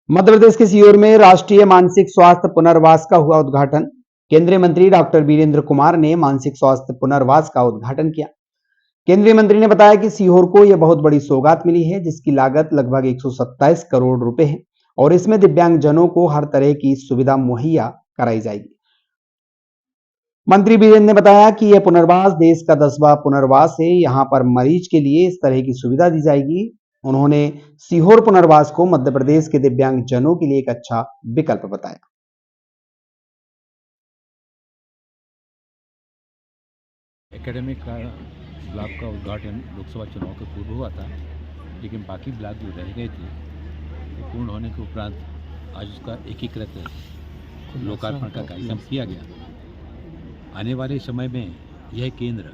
मध्य प्रदेश के सीहोर में राष्ट्रीय मानसिक स्वास्थ्य पुनर्वास का हुआ उद्घाटन। केंद्रीय मंत्री डॉक्टर वीरेंद्र कुमार ने मानसिक स्वास्थ्य पुनर्वास का उद्घाटन किया। केंद्रीय मंत्री ने बताया कि सीहोर को यह बहुत बड़ी सौगात मिली है, जिसकी लागत लगभग 127 करोड़ रुपए है और इसमें दिव्यांगजनों को हर तरह की सुविधा मुहैया कराई जाएगी। मंत्री वीरेंद्र ने बताया कि यह पुनर्वास देश का 10वां पुनर्वास है। यहाँ पर मरीज के लिए इस तरह की सुविधा दी जाएगी। उन्होंने सीहोर पुनर्वास को मध्य प्रदेश के दिव्यांगजनों के लिए एक अच्छा विकल्प बताया। एकेडमिक का ब्लॉक का उद्घाटन लोकसभा चुनाव के पूर्व हुआ था, लेकिन बाकी ब्लॉक जो रह गए थे तो पूर्ण होने के उपरांत आज उसका एकीकृत लोकार्पण का कार्यक्रम किया गया। आने वाले समय में यह केंद्र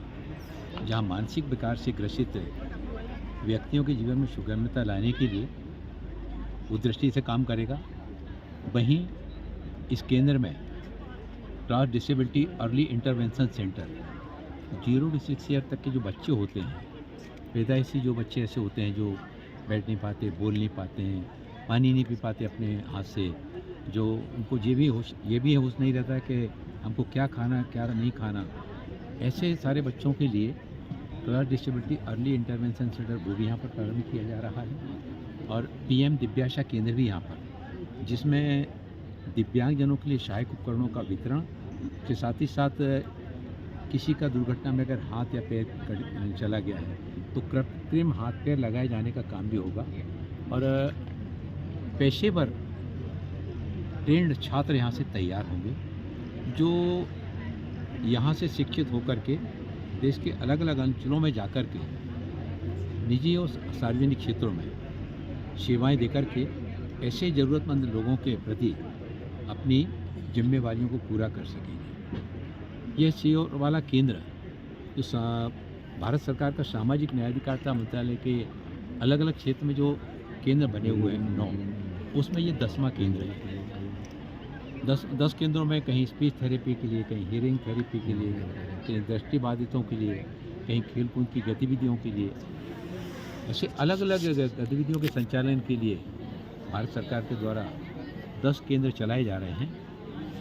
जहां मानसिक विकार से ग्रसित व्यक्तियों के जीवन में सुगमता लाने के लिए उस दृष्टि से काम करेगा, वहीं इस केंद्र में class disability early intervention centre 0 से 6 ईयर तक के जो बच्चे होते हैं, पैदाइशी जो बच्चे ऐसे होते हैं जो बैठ नहीं पाते, बोल नहीं पाते हैं, पानी नहीं पी पाते अपने हाथ से, जो उनको ये भी होश नहीं रहता है कि हमको क्या खाना क्या नहीं खाना, ऐसे सारे बच्चों के लिए class disability early intervention centre वो भी यहाँ पर प्रारंभ किया जा रहा है। और PM दिव्याशा केंद्र भी यहाँ पर, जिसमें दिव्यांगजनों के लिए सहायक उपकरणों का वितरण के साथ ही साथ किसी का दुर्घटना में अगर हाथ या पैर चला गया है तो कृत्रिम हाथ पैर लगाए जाने का काम भी होगा। और पेशेवर ट्रेंड छात्र यहाँ से तैयार होंगे, जो यहाँ से शिक्षित होकर के देश के अलग अलग अंचलों में जाकर के निजी और सार्वजनिक क्षेत्रों में सेवाएं देकर के ऐसे ज़रूरतमंद लोगों के प्रति अपनी जिम्मेवारियों को पूरा कर सकेंगे। यह सीहोर वाला केंद्र जो भारत सरकार का सामाजिक न्याय अधिकारिता मंत्रालय के अलग अलग क्षेत्र में जो केंद्र बने हुए हैं 9, उसमें ये 10वां केंद्र है। 10 केंद्रों में कहीं स्पीच थेरेपी के लिए, कहीं हियरिंग थेरेपी के लिए, कहीं दृष्टिबाधितों के लिए, कहीं खेलकूद की गतिविधियों के लिए, ऐसे अलग अलग गतिविधियों के संचालन के लिए भारत सरकार के द्वारा 10 केंद्र चलाए जा रहे हैं।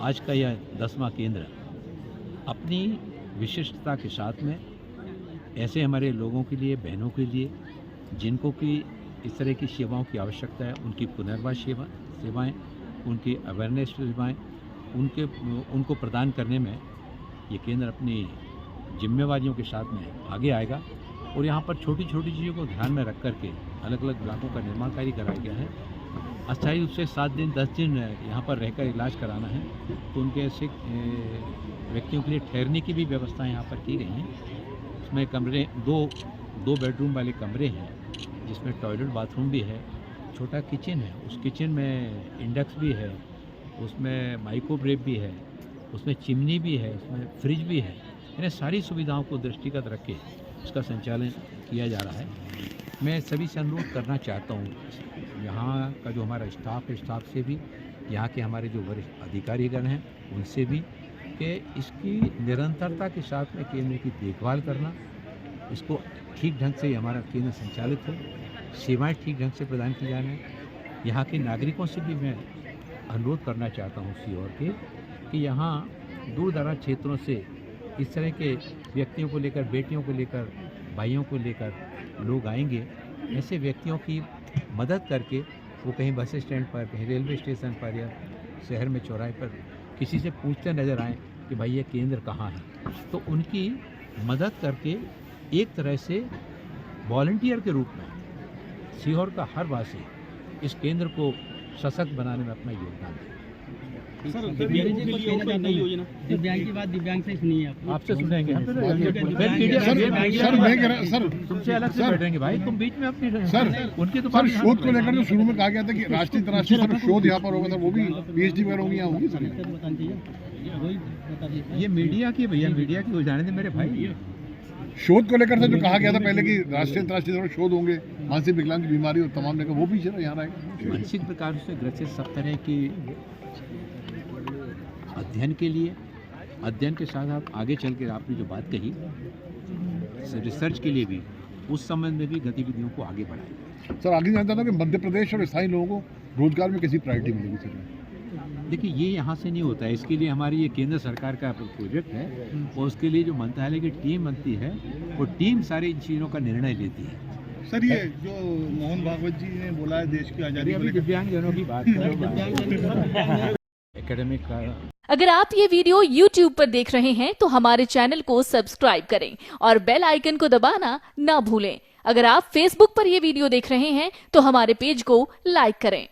आज का यह 10वां केंद्र अपनी विशिष्टता के साथ में ऐसे हमारे लोगों के लिए, बहनों के लिए जिनको कि इस तरह की सेवाओं की आवश्यकता है, उनकी पुनर्वास सेवाएं, उनकी अवेयरनेस सेवाएं, उनको प्रदान करने में ये केंद्र अपनी जिम्मेवारियों के साथ में आगे आएगा। और यहाँ पर छोटी छोटी चीज़ों को ध्यान में रख करके अलग अलग ब्लॉकों का निर्माण कार्य कराया गया है। अस्थायी रूप से 7 दिन 10 दिन यहाँ पर रहकर इलाज कराना है तो उनके ऐसे व्यक्तियों के लिए ठहरने की भी व्यवस्था यहाँ पर की गई है। इसमें कमरे दो बेडरूम वाले कमरे हैं, जिसमें टॉयलेट बाथरूम भी है, छोटा किचन है, उस किचन में इंडक्स भी है, उसमें माइक्रोवेव भी है, उसमें चिमनी भी है, उसमें फ्रिज भी है। यानी सारी सुविधाओं को दृष्टिगत रख के उसका संचालन किया जा रहा है। मैं सभी से अनुरोध करना चाहता हूँ, यहाँ का जो हमारा स्टाफ है, स्टाफ से भी, यहाँ के हमारे जो वरिष्ठ अधिकारीगण हैं उनसे भी, कि इसकी निरंतरता के साथ में केंद्र की देखभाल करना, इसको ठीक ढंग से हमारा केंद्र संचालित हो, सेवाएं ठीक ढंग से प्रदान की जाने। यहाँ के नागरिकों से भी मैं अनुरोध करना चाहता हूँ सीहोर के, कि यहाँ दूर दराज क्षेत्रों से इस तरह के व्यक्तियों को लेकर, बेटियों को लेकर, भाइयों को लेकर लोग आएंगे। ऐसे व्यक्तियों की मदद करके वो कहीं बस स्टैंड पर, कहीं रेलवे स्टेशन पर या शहर में चौराहे पर किसी से पूछते नज़र आएँ कि भाई ये केंद्र कहाँ है, तो उनकी मदद करके एक तरह से वॉलंटियर के रूप में सीहोर का हर वासी इस केंद्र को सशक्त बनाने में अपना योगदान दे। सर, दिव्यांग की बात दिव्यांग से सुनिए, आपसे सुनेंगे हम। सर तुमसे अलग से बैठेंगे भाई, तुम बीच में अपनी सर उनकी तो सर शोध को लेकर जो शुरू में कहा गया था कि राष्ट्रीय अंतर्राष्ट्रीय शोध यहाँ पर होगा था, वो भी PhD वगैरह होंगी यहाँ होगी सर? ये मीडिया की, भैया मीडिया की हो जाने दे मेरे भाई। शोध को लेकर जो कहा गया था पहले कि राष्ट्रीय अंतर्राष्ट्रीय शोध होंगे मानसिक विकलांग की बीमारी और तमाम जगह, वो भी यहाँ रहेगा। मानसिक विकार से ग्रसित सब तरह की अध्ययन के लिए, अध्ययन के साथ साथ आगे चल कर आपने जो बात कही रिसर्च के लिए भी, उस संबंध में भी गतिविधियों को आगे बढ़ाएं। सर आगे जानता था कि मध्य प्रदेश और स्थानीय लोगों को रोजगार में कैसी प्रायोरिटी मिलेगी सर? देखिए ये यहाँ से नहीं होता है, इसके लिए हमारी ये केंद्र सरकार का प्रोजेक्ट है और उसके लिए जो मंत्रालय की टीम बनती है वो टीम सारी इन चीज़ों का निर्णय लेती है। सर ये जो मोहन भागवत जी ने बोला है देश की आज़ादी को अभी लेकर, दिव्यांगजनों की बात करें एकेडमिक का अगर आप ये वीडियो YouTube पर देख रहे हैं तो हमारे चैनल को सब्सक्राइब करें और बेल आइकन को दबाना ना भूलें। अगर आप Facebook पर ये वीडियो देख रहे हैं तो हमारे पेज को लाइक करें।